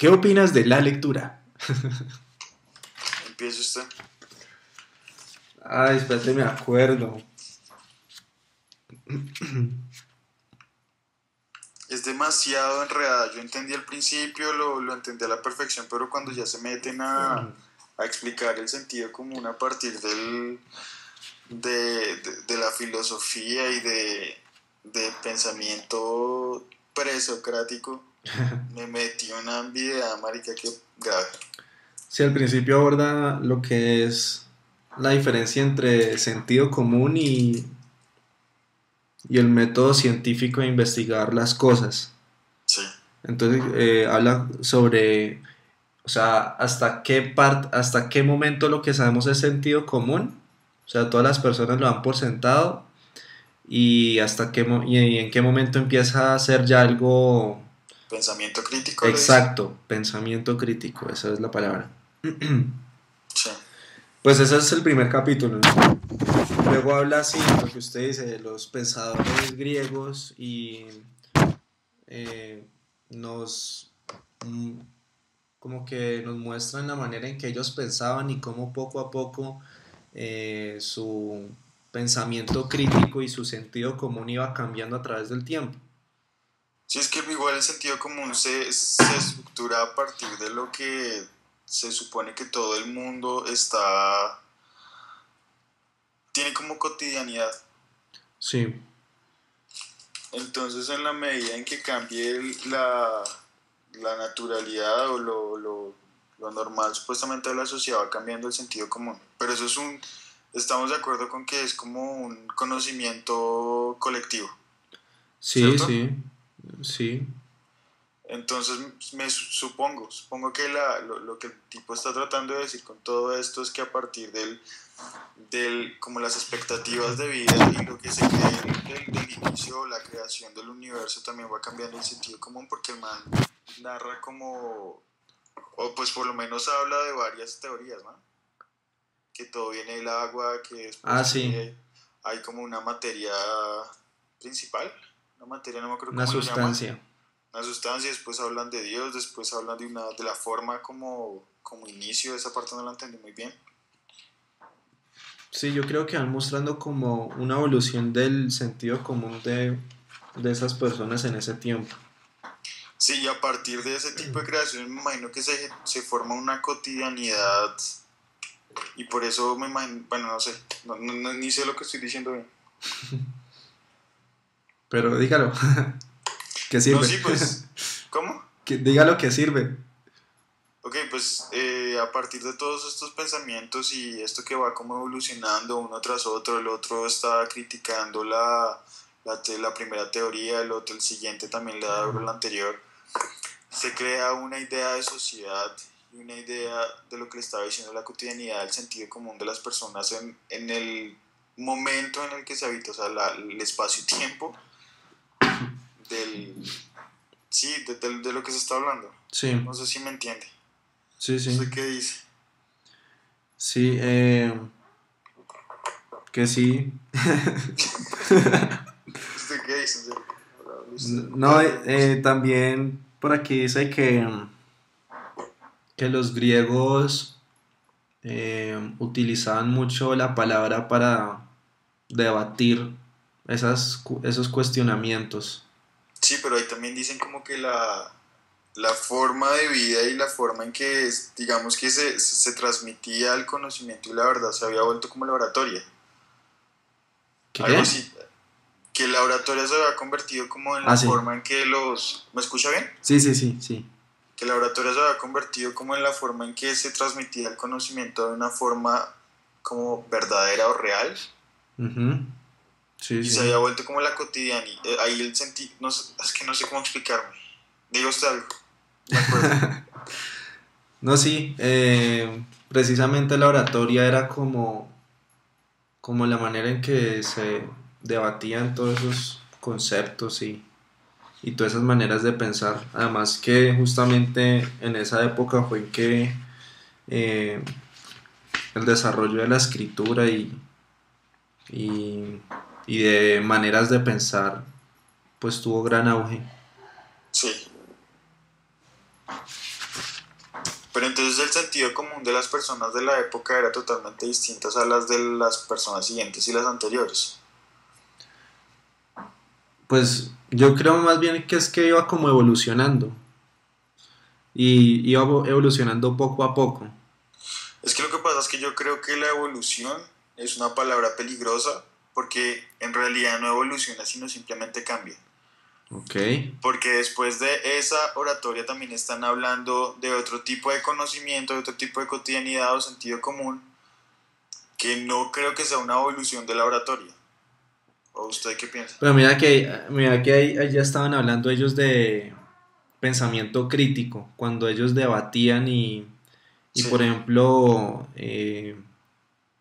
¿Qué opinas de la lectura? Empieza usted. Ay, espérate, me acuerdo. Es demasiado enredada. Yo entendí al principio, lo entendí a la perfección, pero cuando ya se meten a explicar el sentido común a partir de la filosofía y de pensamiento presocrático, me metí una envidia, marica, que grave. Sí, al principio aborda lo que es la diferencia entre sentido común y el método científico de investigar las cosas. Sí, Entonces habla sobre, o sea, hasta qué momento lo que sabemos es sentido común. O sea, todas las personas lo dan por sentado y y en qué momento empieza a ser ya algo pensamiento crítico le dice. exacto, pensamiento crítico, esa es la palabra. Sí, Pues ese es el primer capítulo, ¿no? Luego habla así, lo que usted dice, de los pensadores griegos y eh, nos mm, como que nos muestran la manera en que ellos pensaban y cómo poco a poco su pensamiento crítico y su sentido común iba cambiando a través del tiempo. sí, es que igual el sentido común se estructura a partir de lo que se supone que todo el mundo tiene como cotidianidad. Sí, Entonces, en la medida en que cambie la naturalidad o lo normal supuestamente de la sociedad, va cambiando el sentido común. Pero eso estamos de acuerdo con que es como un conocimiento colectivo, sí, ¿cierto? sí, sí, Entonces, supongo que lo que el tipo está tratando de decir con todo esto es que a partir como las expectativas de vida y lo que se cree del inicio, la creación del universo también va cambiando el sentido común porque el man narra como, o pues por lo menos habla de varias teorías, ¿no? Que todo viene del agua, que ah, después sí, que hay como una materia principal, una materia, no me acuerdo una cómo lo llaman, sustancia. una sustancia, después hablan de Dios, después hablan de la forma como inicio, esa parte no la entendí muy bien. Sí, yo creo que van mostrando como una evolución del sentido común de esas personas en ese tiempo. Sí, y a partir de ese tipo de creaciones me imagino que se forma una cotidianidad y por eso me imagino, bueno, no sé, ni sé lo que estoy diciendo bien. Pero dígalo, que No, sirve. sí, pues, ¿cómo? Dígalo que sirve. Ok, pues a partir de todos estos pensamientos y esto que va como evolucionando uno tras otro, el otro está criticando la primera teoría, el siguiente también le da duro la anterior, se crea una idea de sociedad y una idea de lo que le estaba diciendo la cotidianidad, el sentido común de las personas en el momento en el que se habita, o sea, el espacio-tiempo del, sí, de lo que se está hablando. Sí, No sé si me entiende. sí, sí. ¿Usted qué dice? Sí, que sí. ¿Usted qué dice? ¿En serio? Hable usted. No, Ya, digamos. también por aquí dice que los griegos utilizaban mucho la palabra para debatir esos cuestionamientos. Sí, pero ahí también dicen como que la forma de vida y la forma en que, digamos que se transmitía el conocimiento y la verdad se había vuelto como la oratoria. ¿Qué Algo qué? así. Que la oratoria se había convertido como en la Ah, sí. forma en que los... ¿Me escucha bien? Sí, sí, sí, sí. Que la oratoria se había convertido como en la forma en que se transmitía el conocimiento de una forma como verdadera o real Ujú. Sí, y sí. se había vuelto como la cotidiana. Ahí el sentido, no sé, es que no sé cómo explicarme. Diga usted algo, me acuerdo. No, sí. Precisamente la oratoria era como la manera en que se debatían todos esos conceptos y todas esas maneras de pensar. Además que justamente en esa época fue que eh, el desarrollo de la escritura y, y de maneras de pensar pues tuvo gran auge. Sí, Pero entonces el sentido común de las personas de la época era totalmente distinto a las de las personas siguientes y las anteriores. Pues yo creo más bien que es que iba como evolucionando y iba evolucionando poco a poco. Es que lo que pasa es que yo creo que la evolución es una palabra peligrosa porque en realidad no evoluciona sino simplemente cambia. Ok. Porque después de esa oratoria también están hablando de otro tipo de conocimiento, de otro tipo de cotidianidad o sentido común, que no creo que sea una evolución de la oratoria. ¿O usted qué piensa? Pero mira que ahí ya estaban hablando ellos de pensamiento crítico, cuando ellos debatían y Sí, por ejemplo,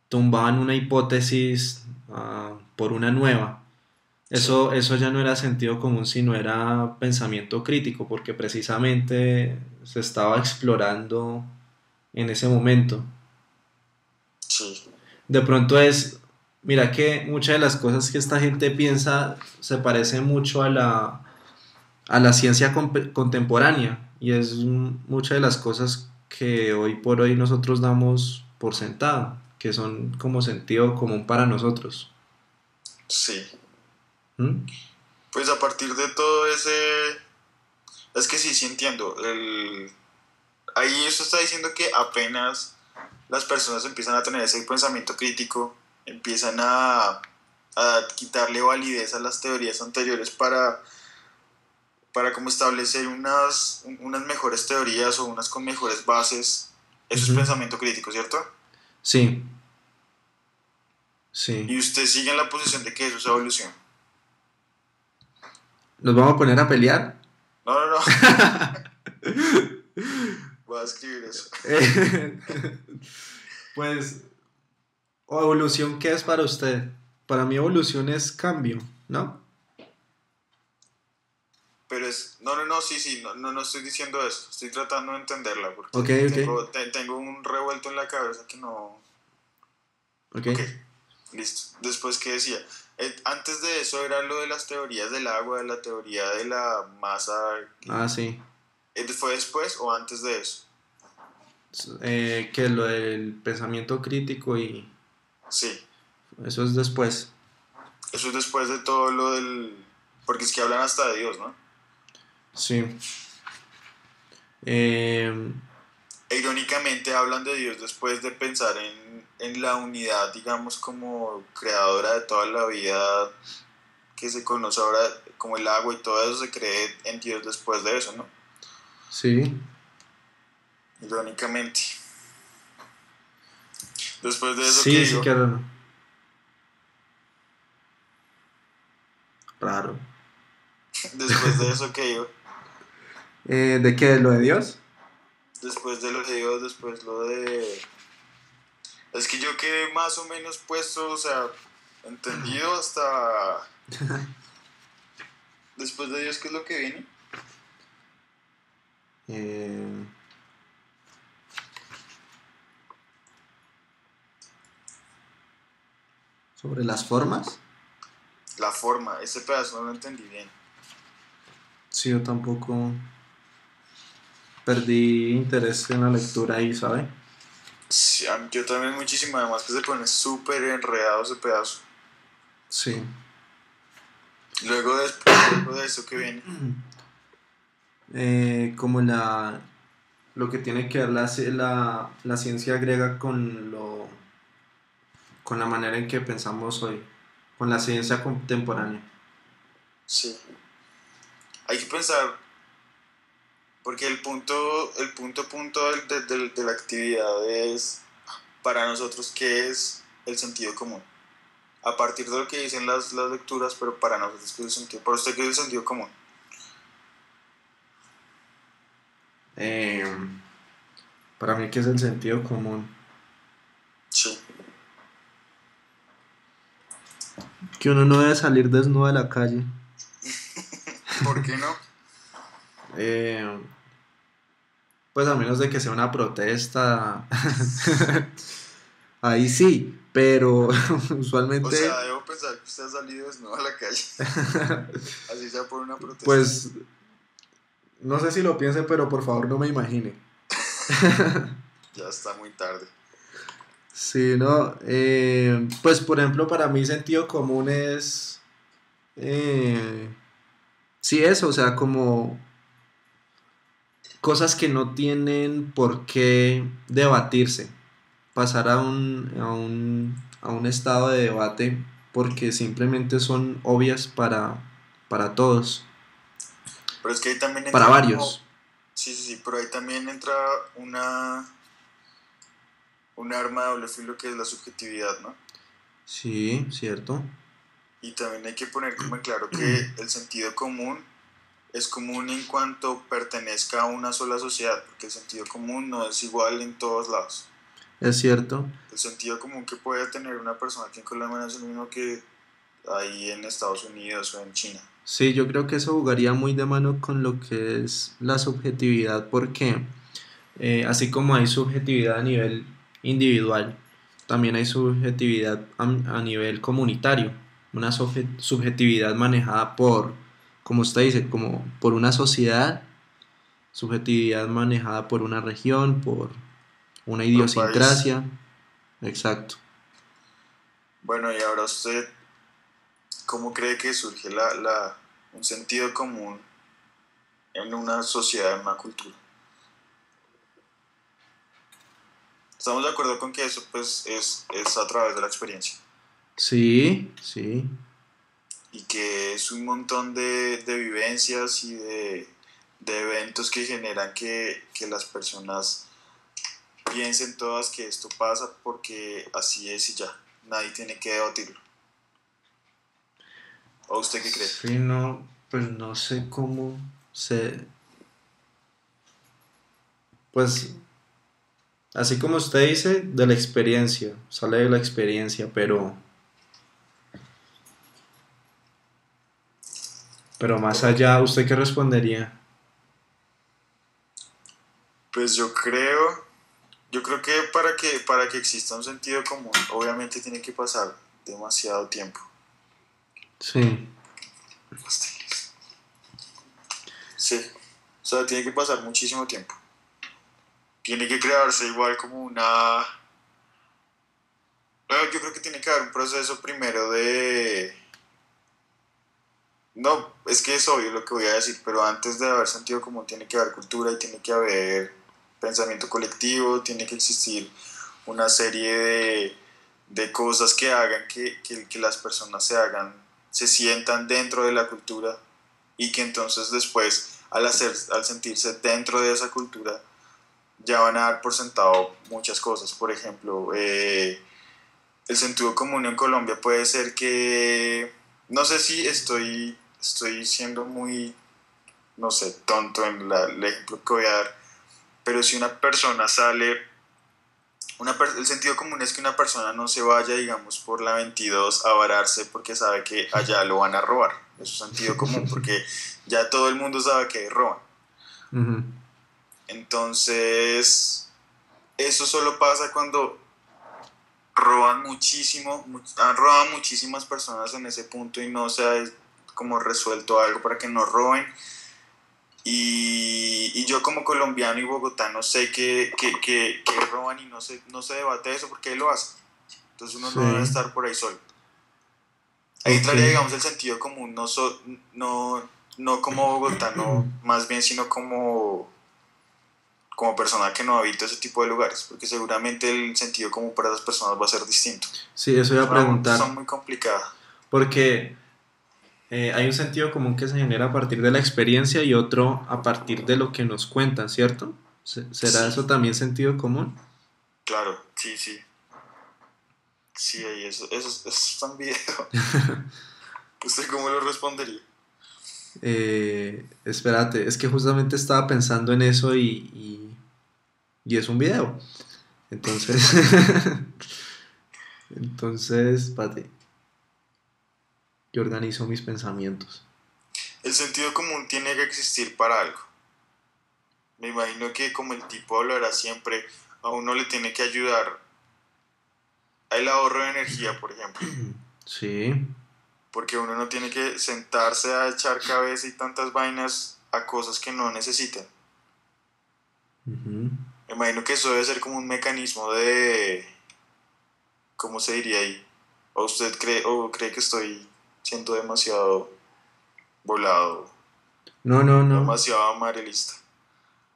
tumbaban una hipótesis por una nueva. sí, Eso ya no era sentido común, sino era pensamiento crítico, porque precisamente se estaba explorando en ese momento. sí, De pronto mira que muchas de las cosas que esta gente piensa se parecen mucho a la ciencia contemporánea y es muchas de las cosas que hoy por hoy nosotros damos por sentado, que son como sentido común para nosotros. sí. ¿Mm? Pues a partir de todo ese... Es que sí, sí entiendo. Ahí eso está diciendo que apenas las personas empiezan a tener ese pensamiento crítico, empiezan a quitarle validez a las teorías anteriores para como establecer unas mejores teorías o unas con mejores bases. Eso es Ujú. pensamiento crítico, ¿cierto? Sí, sí. Y usted sigue en la posición de que eso es evolución. ¿Nos vamos a poner a pelear? No, no, no. Voy a escribir eso. Pues, ¿o evolución qué es para usted? Para mí evolución es cambio, ¿no? Pero es... No, no, no, sí, sí. No, no, no estoy diciendo eso. Estoy tratando de entenderla Ok, porque ok, tengo un revuelto en la cabeza que no... ok. Ok, listo. Después, ¿qué decía? Antes de eso era lo de las teorías del agua, de la teoría de la masa. Ah, sí. ¿Fue después o antes de eso? Que lo del pensamiento crítico y Sí, eso es después. eso es después de todo lo del... Porque es que hablan hasta de Dios, ¿no? Sí. Eh, E irónicamente hablan de Dios después de pensar en la unidad, digamos, como creadora de toda la vida que se conoce ahora, como el agua y todo eso, se cree en Dios después de eso, ¿no? sí. Irónicamente. Después de eso, ¿qué Sí, sí digo? que raro. Raro. Después de eso, ¿qué digo? ¿De qué? ¿Lo de Dios? Después de lo de Dios, después lo de... Es que yo quedé más o menos puesto, o sea, entendido hasta... Después de Dios, ¿qué es lo que viene? Eh, ¿Sobre las formas? La forma, ese pedazo no lo entendí bien. Sí, yo tampoco perdí interés en la lectura ahí, ¿sabe? Sí, yo también muchísimo, además que se pone súper enredado ese pedazo. Sí. Luego de eso que viene. Como lo que tiene que ver la ciencia griega con la manera en que pensamos hoy, con la ciencia contemporánea. Sí. Hay que pensar, porque el punto de la actividad es, para nosotros, ¿qué es el sentido común? A partir de lo que dicen las lecturas, pero para nosotros, ¿qué es el sentido? Para usted, ¿qué es el sentido común? Eh, para mí, ¿qué es el sentido común? Sí. Que uno no debe salir desnudo a la calle. ¿Por qué no? Eh, pues a menos de que sea una protesta. Ahí sí, pero O sea, usualmente, debo pensar que usted ha salido desnudo a la calle, así sea por una protesta. pues no sé si lo piense, pero por favor no me imagine. Ya está muy tarde. Sí, no. Pues por ejemplo, para mí sentido común es. eh, sí, eso, o sea, como cosas que no tienen por qué debatirse. Pasar a un estado de debate porque simplemente son obvias para todos, Pero es que ahí también para entra como, varios. sí, sí, sí, pero ahí también entra una, un arma de doble filo que es la subjetividad, ¿no? Sí, cierto. Y también hay que poner como en claro que el sentido común es común en cuanto pertenezca a una sola sociedad, porque el sentido común no es igual en todos lados. Es cierto. El sentido común que puede tener una persona aquí en Colombia no es el mismo que ahí en Estados Unidos o en China. Sí, yo creo que eso jugaría muy de mano con lo que es la subjetividad, porque así como hay subjetividad a nivel individual, también hay subjetividad a nivel comunitario, una subjetividad manejada por, como usted dice, como por una sociedad, subjetividad manejada por una región, por una Por un país. idiosincrasia, exacto. Bueno, y ahora usted, ¿cómo cree que surge un sentido común en una sociedad, en una cultura? Estamos de acuerdo con que eso pues es a través de la experiencia Sí, sí, y que es un montón de vivencias y de eventos que generan que las personas piensen todas que esto pasa porque así es y ya, nadie tiene que debatirlo. ¿O usted qué cree? sí, no, pues no sé cómo se, pues así como usted dice, de la experiencia, sale de la experiencia, pero más Pero allá, ¿usted qué respondería? pues yo creo que para que exista un sentido común, obviamente tiene que pasar demasiado tiempo. Sí, Sí, o sea, tiene que pasar muchísimo tiempo. Tiene que crearse igual como una... Yo creo que tiene que haber un proceso primero de... No, es que es obvio lo que voy a decir, pero antes de haber sentido común tiene que haber cultura y tiene que haber pensamiento colectivo, tiene que existir una serie de cosas que hagan que las personas se sientan dentro de la cultura y que entonces después, al sentirse dentro de esa cultura, ya van a dar por sentado muchas cosas. Por ejemplo, el sentido común en Colombia puede ser que, no sé si estoy siendo muy, no sé, tonto en el ejemplo que voy a dar, pero si una persona sale, el sentido común es que una persona no se vaya, digamos, por la 22 a vararse porque sabe que allá lo van a robar. Eso es sentido común, porque ya todo el mundo sabe que roban. ujú, Entonces, eso solo pasa cuando roban muchísimo, han robado muchísimas personas en ese punto y no se ha como resuelto algo para que no roben. Y yo como colombiano y bogotano sé que roban y no se debate eso porque él lo hace. Entonces uno no debe sí, estar por ahí solo. Ahí ok. entraría, digamos, el sentido común, no, no como bogotano, más bien, sino como persona que no habita ese tipo de lugares, porque seguramente el sentido común para esas personas va a ser distinto. Sí, eso iba Es a una cuestión preguntar, muy complicada. porque hay un sentido común que se genera a partir de la experiencia y otro a partir de lo que nos cuentan, ¿cierto? ¿Será Sí, eso también sentido común? claro, sí, sí. Sí, ahí eso es tan video. ¿Usted cómo lo respondería? Espérate, es que justamente estaba pensando en eso y es un video. Entonces, entonces, espérate, yo organizo mis pensamientos. El sentido común tiene que existir para algo. Me imagino que como el tipo hablará siempre, a uno le tiene que ayudar al ahorro de energía, por ejemplo. Sí, Porque uno no tiene que sentarse a echar cabeza y tantas vainas a cosas que no necesitan. Ujú. Me imagino que eso debe ser como un mecanismo de, ¿cómo se diría ahí? ¿O usted cree que estoy siendo demasiado volado, No, no, no. demasiado amarillista?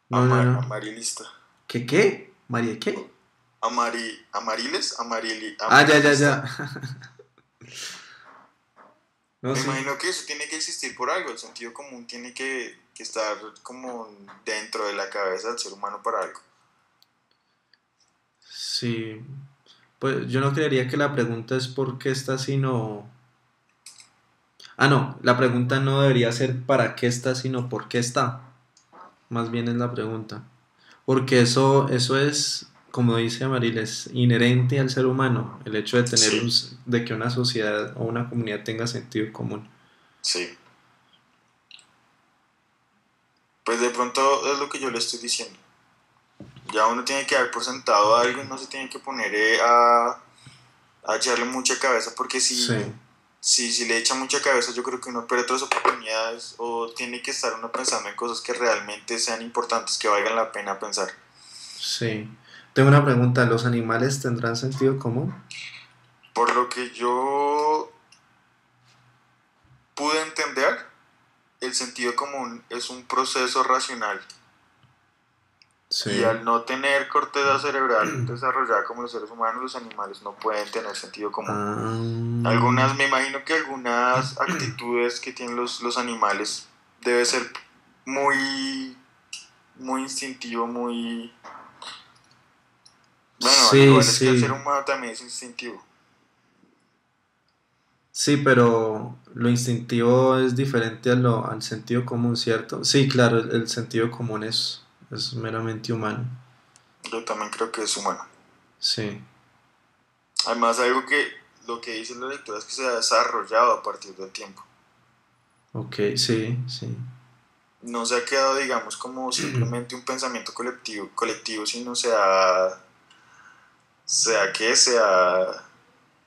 No, no, no. Amarillista. ¿Qué qué? ¿María qué? Amariles, Ah, ya, ya, ya. amarillista. No, Me sí. imagino que eso tiene que existir por algo, el sentido común tiene que estar como dentro de la cabeza del ser humano para algo. Sí. Pues yo no creería que la pregunta es por qué está, sino... Ah, no, la pregunta no debería ser para qué está, sino por qué está. Más bien es la pregunta. Porque eso es, como dice Maril, es inherente al ser humano, el hecho de tener Sí, de que una sociedad o una comunidad tenga sentido común. sí. Pues de pronto es lo que yo le estoy diciendo. Ya uno tiene que dar por sentado algo y no se tiene que poner a echarle mucha cabeza porque Sí, si le echa mucha cabeza yo creo que uno pierde otras oportunidades o tiene que estar uno pensando en cosas que realmente sean importantes, que valgan la pena pensar. sí. Tengo una pregunta, ¿los animales tendrán sentido común? Por lo que yo pude entender, el sentido común es un proceso racional y Sí. al no tener corteza cerebral desarrollada como los seres humanos, los animales no pueden tener sentido común. Ah, Me imagino que algunas actitudes que tienen los animales debe ser muy, muy instintivo, muy... Bueno, al sí, igual es que el ser sí. humano también es instintivo. Sí, pero lo instintivo es diferente al sentido común, ¿cierto? Sí, claro, el sentido común es meramente humano. Yo también creo que es humano. Sí, Además, algo que lo que dice la lectura es que se ha desarrollado a partir del tiempo. ok, sí, sí. No se ha quedado, digamos, como simplemente un pensamiento colectivo sino sea,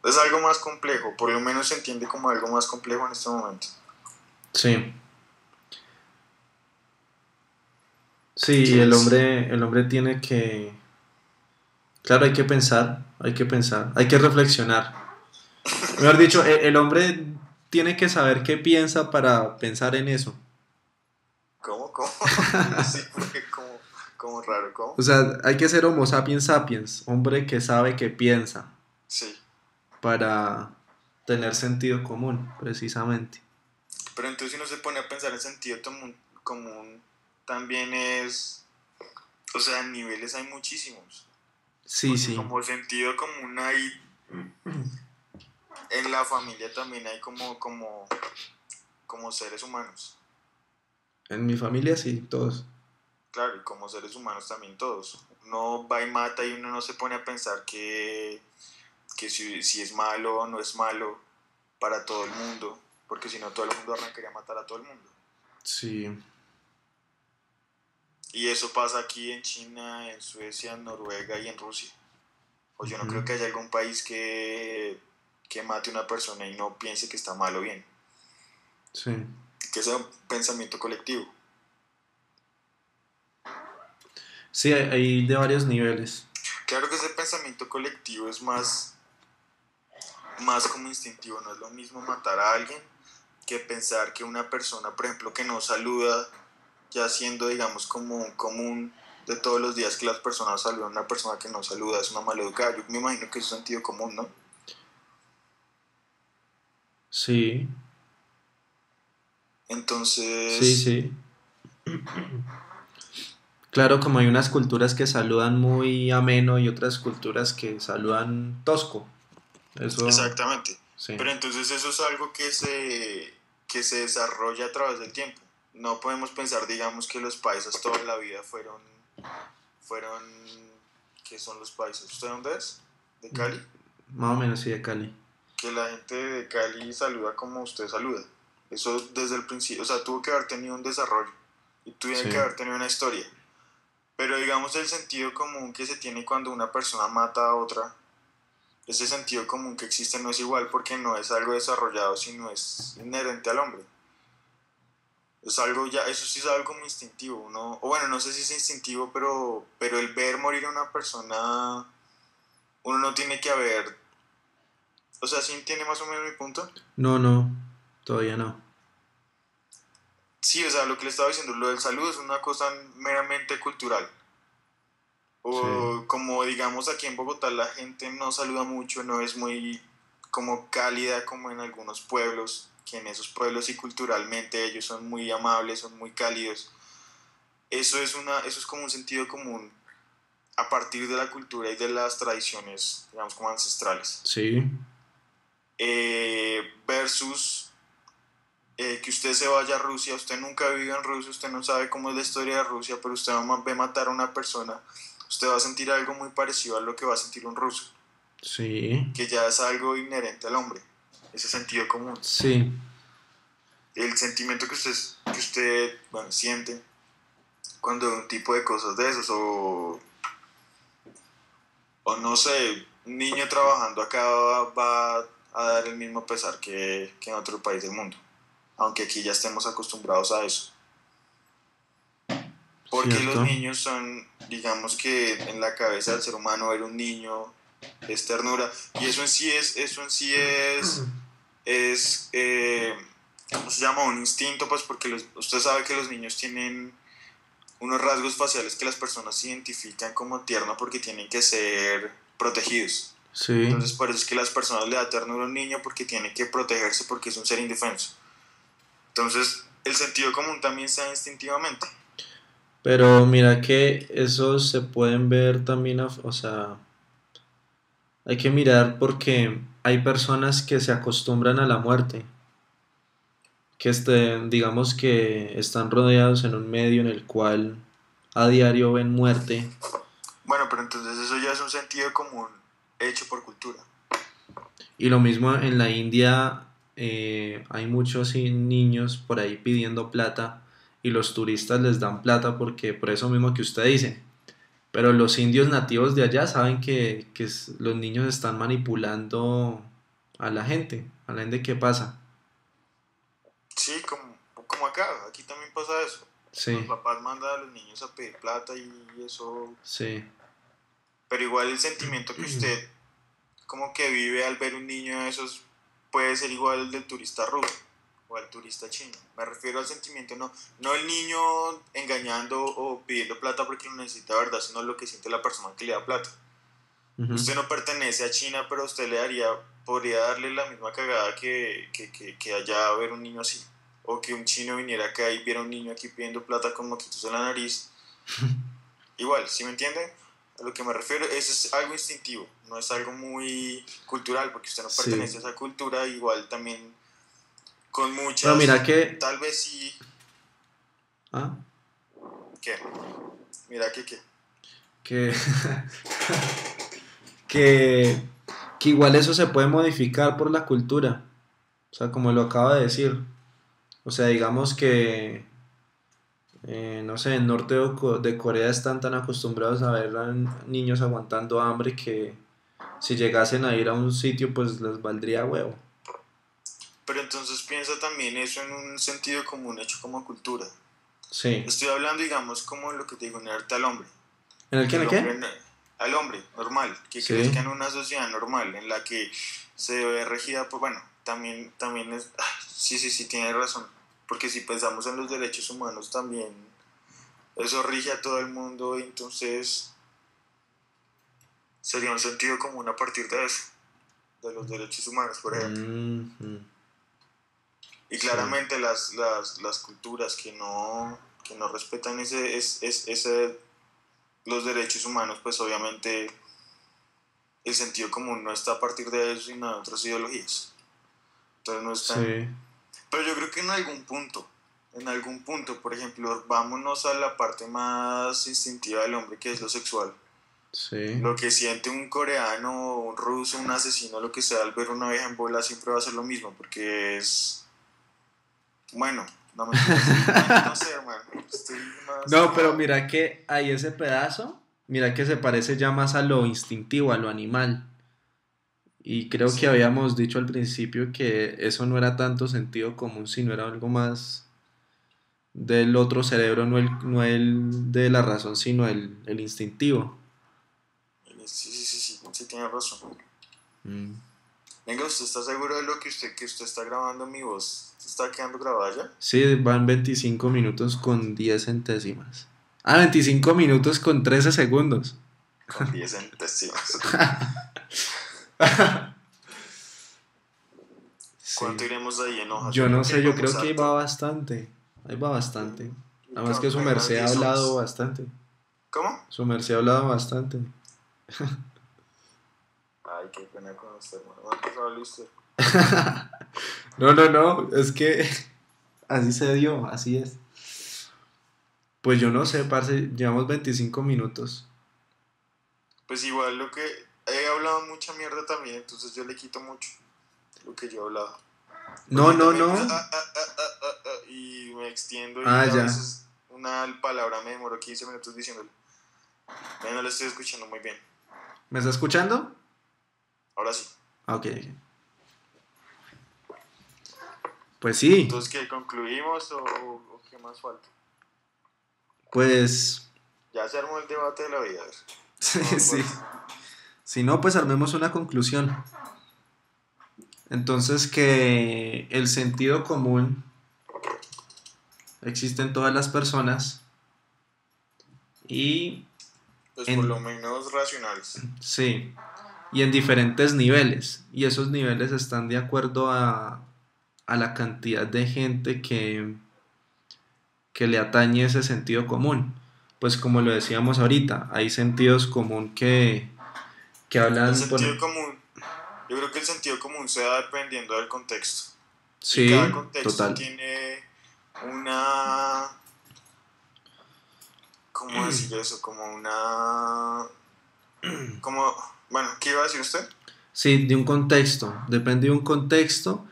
es algo más complejo, por lo menos se entiende como algo más complejo en este momento. Sí, sí, y ¿Qué es? el hombre tiene que, claro, hay que pensar, hay que pensar, hay que reflexionar. Mejor dicho, Sí. el hombre tiene que saber qué piensa para pensar en eso. ¿Cómo? ¿Cómo? ¿Cómo así? Porque como raro, O ¿cómo? sea, hay que ser Homo sapiens sapiens, hombre que sabe que piensa Sí. para tener sentido común, precisamente. Pero entonces si uno se pone a pensar en sentido común también es, o sea, en niveles hay muchísimos. Sí, Porque sí. como sentido común hay, en la familia también hay como seres humanos. En mi familia sí, todos. Claro, y como seres humanos también todos. Uno va y mata y uno no se pone a pensar que si es malo o no es malo para todo el mundo, porque si no todo el mundo arrancaría a matar a todo el mundo. Sí. Y eso pasa aquí en China, en Suecia, en Noruega y en Rusia. O yo no Ujú. creo que haya algún país que mate a una persona y no piense que está mal o bien. Sí. Que sea un pensamiento colectivo. Sí, hay de varios niveles. Claro que ese pensamiento colectivo es más como instintivo, no es lo mismo matar a alguien que pensar que una persona, por ejemplo, que no saluda, ya siendo, digamos, como un común de todos los días que las personas saludan a una persona que no saluda, es una maleducada. Yo me imagino que es un sentido común, ¿no? Sí, sí, Entonces, sí. Claro, como hay unas culturas que saludan muy ameno y otras culturas que saludan tosco. Eso, exactamente. sí. Pero entonces eso es algo que se desarrolla a través del tiempo. No podemos pensar, digamos, que los paisas toda la vida fueron, ¿qué son los paisas? ¿Usted dónde es? ¿De Cali? Más o menos sí de Cali. Que la gente de Cali saluda como usted saluda. Eso desde el principio, o sea, tuvo que haber tenido un desarrollo y tuvo Sí, que haber tenido una historia. Pero digamos el sentido común que se tiene cuando una persona mata a otra, ese sentido común que existe no es igual porque no es algo desarrollado, sino es inherente al hombre. Es algo ya, eso sí es algo como instintivo, ¿no? O bueno, no sé si es instintivo, pero el ver morir a una persona, uno no tiene que haber, o sea, ¿sí entiende más o menos mi punto? No, no, todavía no. Sí, o sea, lo que le estaba diciendo, lo del saludo es una cosa meramente cultural. Sí, O como digamos aquí en Bogotá la gente no saluda mucho, no es muy como cálida como en algunos pueblos, que en esos pueblos y culturalmente ellos son muy amables, son muy cálidos. Eso es como un sentido común a partir de la cultura y de las tradiciones, digamos, como ancestrales. sí, Versus que usted se vaya a Rusia, usted nunca ha vivido en Rusia, usted no sabe cómo es la historia de Rusia, pero usted ve matar a una persona, usted va a sentir algo muy parecido a lo que va a sentir un ruso, sí, que ya es algo inherente al hombre, ese sentido común. sí, El sentimiento que usted bueno, siente cuando un tipo de cosas de esos, o no sé, un niño trabajando acá va a dar el mismo pesar que en otro país del mundo, aunque aquí ya estemos acostumbrados a eso. Porque los cierto. niños son, digamos que en la cabeza del ser humano ver un niño es ternura, y eso en sí es, ¿cómo se llama? Un instinto, pues porque usted sabe que los niños tienen unos rasgos faciales que las personas identifican como tierno porque tienen que ser protegidos. Sí, Entonces por eso es que las personas le da ternura a un niño porque tiene que protegerse porque es un ser indefenso. Entonces el sentido común también se da instintivamente. pero mira que esos se pueden ver también, o sea, hay que mirar porque hay personas que se acostumbran a la muerte, que digamos que están rodeados en un medio en el cual a diario ven muerte. Bueno, pero entonces eso ya es un sentido común hecho por cultura. Y lo mismo en la India, hay muchos niños por ahí pidiendo plata y los turistas les dan plata porque por eso mismo que usted dice. Pero los indios nativos de allá saben que los niños están manipulando a la gente que pasa. Sí, como acá, aquí también pasa eso. Los Sí, papás mandan a los niños a pedir plata y eso. sí, Pero igual el sentimiento que usted como que vive al ver un niño de esos puede ser igual al del turista ruso o al turista chino. Me refiero al sentimiento, no el niño engañando o pidiendo plata porque lo necesita, ¿verdad? Sino lo que siente la persona que le da plata. ujú. Usted no pertenece a China, pero usted podría darle la misma cagada que allá ver un niño así. O que un chino viniera acá y viera un niño aquí pidiendo plata con moquitos en la nariz. Igual, ¿sí me entiende? A lo que me refiero, eso es algo instintivo, no es algo muy cultural, porque usted no Sí. pertenece a esa cultura, igual también con Pero mira muchas, que, tal vez sí, ah, ¿qué? Mira que, que, que, que igual eso se puede modificar por la cultura. O sea, como lo acaba de decir. O sea, digamos que, no sé, en norte de Corea están tan acostumbrados a ver a niños aguantando hambre que si llegasen a ir a un sitio, pues les valdría huevo. pero entonces piensa también eso en un sentido común hecho como cultura. Sí. Estoy hablando, digamos, como lo que te digo, inerte al hombre, ¿En el qué? que ¿En el el hombre, qué? al hombre normal, que Sí. crezca en una sociedad normal, en la que se ve regida, pues bueno, también es, sí, sí, sí, tiene razón, porque si pensamos en los derechos humanos también eso rige a todo el mundo y entonces sería un sentido común a partir de eso, de los derechos humanos, por ejemplo. Mhm. Y Sí. claramente las culturas que no respetan los derechos humanos, pues obviamente el sentido común no está a partir de eso, sino de otras ideologías. Entonces no están. Sí. Pero yo creo que en algún punto, por ejemplo, vámonos a la parte más instintiva del hombre, que es lo sexual. Sí. Lo que siente un coreano, un ruso, un asesino, lo que sea, al ver una vieja en bola siempre va a ser lo mismo, porque es, bueno, no mentiras, bueno, no sé, hermano, estoy más No, pero quemado. mira que hay ese pedazo, mira que se parece ya más a lo instintivo, a lo animal. Y creo que Sí, habíamos dicho al principio que eso no era tanto sentido común, sino era algo más, del otro cerebro, no el de la razón, sino el instintivo. Sí, sí, sí, sí, sí, tiene razón. Mm. Venga, ¿usted está seguro de lo que usted está grabando mi voz? ¿Está quedando grabada ya? Sí, van 25 minutos con 10 centésimas. Ah, 25 minutos con 13 segundos. Con 10 centésimas. ¿Cuánto Sí. iremos ahí en hojas? Yo Yo no creo que sé, ahí yo vamos creo que ahí va harto. bastante. Ahí va bastante. Yo Además creo que que su hay unas merced ha 10 hablado hojas. bastante. ¿Cómo? Su merced ha hablado bastante. Ay, qué pena con usted, hermano. ¿Cuánto habla usted? No, no, no, es que así se dio, así es. Pues yo no sé, parce, llevamos 25 minutos. Pues igual lo que he hablado mucha mierda también, entonces yo le quito mucho lo que yo he hablado. Porque No, yo no, también empiezo no. y me extiendo Ah, y a ya. veces una palabra me demoro 15 minutos diciéndole. No le estoy escuchando muy bien. ¿Me está escuchando? Ahora sí. Ah, ok, ok. Pues sí, Entonces, ¿qué? ¿Concluimos o qué más falta? pues Ya se armó el debate de la vida. A ver. sí, Vamos sí. fuerte. Si no, pues armemos una conclusión. Entonces que el sentido común existe en todas las personas y Pues por lo en menos racionales. sí, y en diferentes niveles. Y esos niveles están de acuerdo a la cantidad de gente que le atañe ese sentido común. Pues como lo decíamos ahorita, hay sentidos común que El hablan sentido común, yo creo que el sentido común se da dependiendo del contexto. Y cada sí, contexto total. tiene una, ¿cómo decir eso? Como, bueno, ¿qué iba a decir usted? Sí, de un contexto, depende de un contexto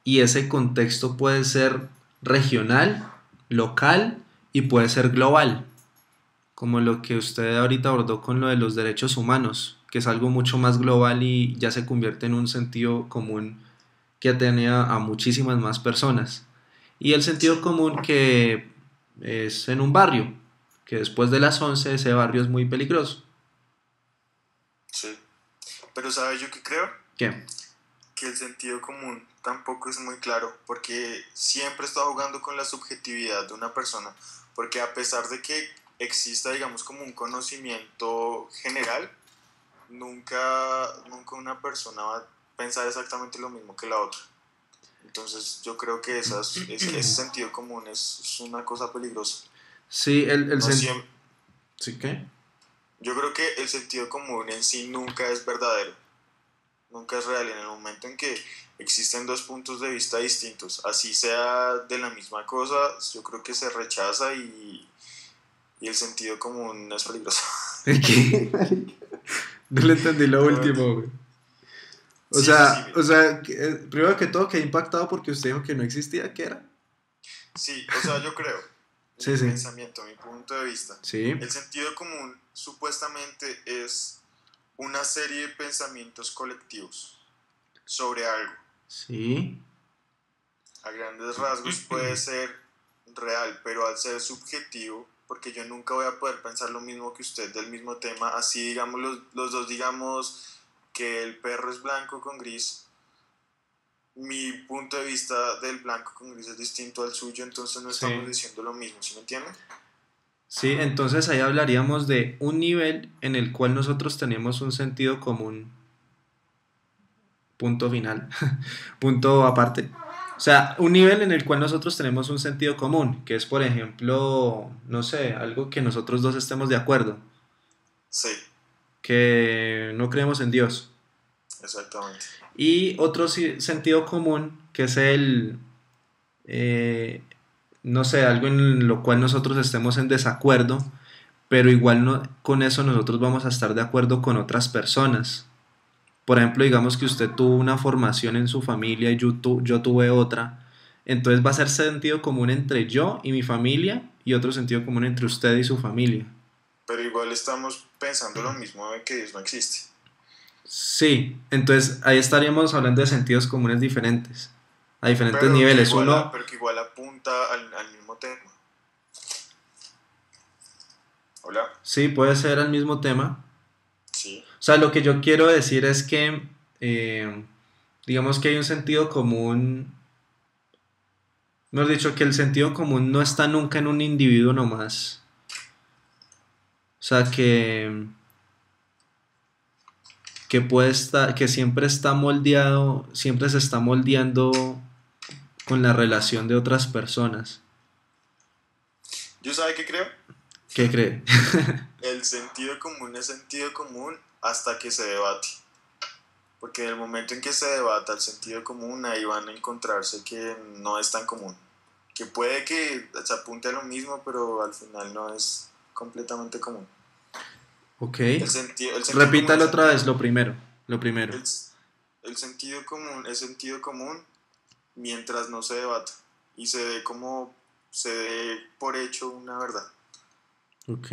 y ese contexto puede ser regional, local y puede ser global, como lo que usted ahorita abordó con lo de los derechos humanos, que es algo mucho más global y ya se convierte en un sentido común que atiene a muchísimas más personas. Y el sentido Sí, común que es en un barrio, que después de las 11 ese barrio es muy peligroso. sí. Pero ¿sabes yo qué creo? ¿Qué? Que el sentido común tampoco es muy claro, porque siempre está jugando con la subjetividad de una persona, porque a pesar de que exista, digamos, como un conocimiento general, nunca una persona va a pensar exactamente lo mismo que la otra. Entonces yo creo que ese sentido común es una cosa peligrosa. Sí, No siempre, ¿Sí qué? yo creo que el sentido común en sí nunca es verdadero, nunca es real. En el momento en que existen dos puntos de vista distintos, así sea de la misma cosa, yo creo que se rechaza y el sentido común es peligroso. ¿Qué? No le entendí lo No, último, güey. sí, sí, sí, Primero que todo quedé impactado porque usted dijo que no existía, ¿qué era? sí, o sea, yo creo, mi Sí, sí. pensamiento, mi punto de vista, Sí, el sentido común supuestamente es una serie de pensamientos colectivos sobre algo. sí, A grandes rasgos puede ser real, pero al ser subjetivo, porque yo nunca voy a poder pensar lo mismo que usted del mismo tema, así digamos los dos digamos que el perro es blanco con gris, mi punto de vista del blanco con gris es distinto al suyo, entonces no estamos sí. diciendo lo mismo, ¿sí me entiende? Sí, entonces ahí hablaríamos de un nivel en el cual nosotros tenemos un sentido común, punto final, punto aparte. O sea, un nivel en el cual nosotros tenemos un sentido común, que es, por ejemplo, no sé, algo que nosotros dos estemos de acuerdo, Sí, que no creemos en Dios. exactamente. Y otro sentido común, que es eh, no sé, algo en lo cual nosotros estemos en desacuerdo, pero igual no, con eso nosotros vamos a estar de acuerdo con otras personas. Por ejemplo, digamos que usted tuvo una formación en su familia y yo tuve otra. Entonces va a ser sentido común entre yo y mi familia y otro sentido común entre usted y su familia. Pero igual estamos pensando lo mismo de que Dios no existe. Sí, entonces ahí estaríamos hablando de sentidos comunes diferentes, a diferentes niveles. Uno, Pero que igual apunta al mismo tema. Hola. Sí, puede ser el mismo tema. Sí. O sea, lo que yo quiero decir es que, eh, digamos que hay un sentido común, mejor dicho, que el sentido común no está nunca en un individuo nomás. O sea, que puede estar, que siempre está moldeado, siempre se está moldeando con la relación de otras personas. ¿Yo sabe qué creo? ¿Qué cree? El sentido común es sentido común hasta que se debate. Porque en el momento en que se debata el sentido común, ahí van a encontrarse que no es tan común. Que puede que se apunte a lo mismo, pero al final no es completamente común. Ok. El sentido común Repítalo es otra sentido, vez, lo primero. Lo primero. el, el sentido común es sentido común mientras no se debata y se dé como se dé por hecho una verdad. Ok.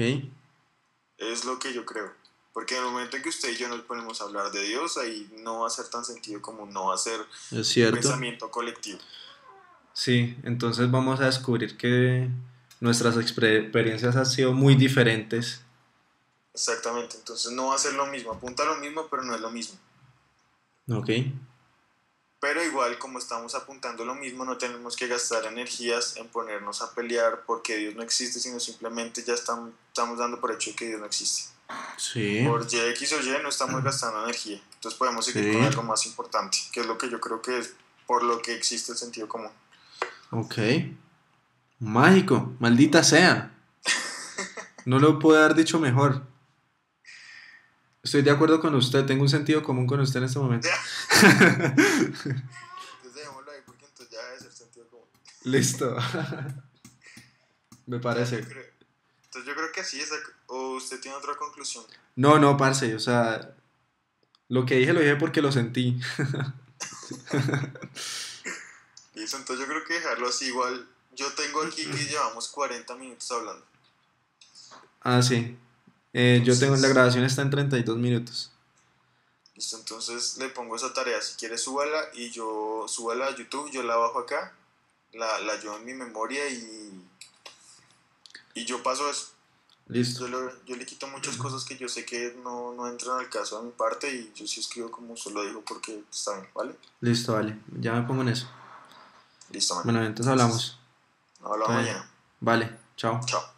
Es lo que yo creo. Porque en el momento en que usted y yo nos ponemos a hablar de Dios, ahí no va a ser tan sentido común, no va a ser Es un cierto. pensamiento colectivo. Sí, entonces vamos a descubrir que nuestras experiencias han sido muy diferentes. Exactamente, entonces no va a ser lo mismo, apunta a lo mismo, pero no es lo mismo. Ok. Pero igual, como estamos apuntando lo mismo, no tenemos que gastar energías en ponernos a pelear porque Dios no existe, sino simplemente ya estamos dando por hecho que Dios no existe. Sí, Por Y, X o Y no estamos gastando energía. Entonces podemos seguir con sí. algo más importante, que es lo que yo creo que es por lo que existe el sentido común. Ok. Mágico, maldita sea. No lo puedo haber dicho mejor. Estoy de acuerdo con usted, tengo un sentido común con usted en este momento. Entonces dejémoslo ahí porque entonces ya debe ser sentido común. Listo. Me Ya yo parece. creo. Entonces yo creo que sí, o usted tiene otra conclusión. No, no, parce, o sea, lo dije porque lo sentí. Listo, entonces yo creo que dejarlo así igual. Yo tengo aquí que llevamos 40 minutos hablando. Ah, sí. Yo tengo, la Entonces, grabación está en 32 minutos. listo, entonces le pongo esa tarea. Si quiere, súbala y yo súbala a YouTube, yo la bajo acá, la llevo en mi memoria y yo paso eso. Listo. Yo le quito muchas cosas que yo sé que no entran al caso de mi parte y yo sí escribo como usted lo dijo porque está bien, ¿vale? Listo, vale. Ya me pongo en eso. Listo, man. Bueno, entonces Entonces, hablamos. nos hablamos Está bien. mañana. Vale, chao. Chao.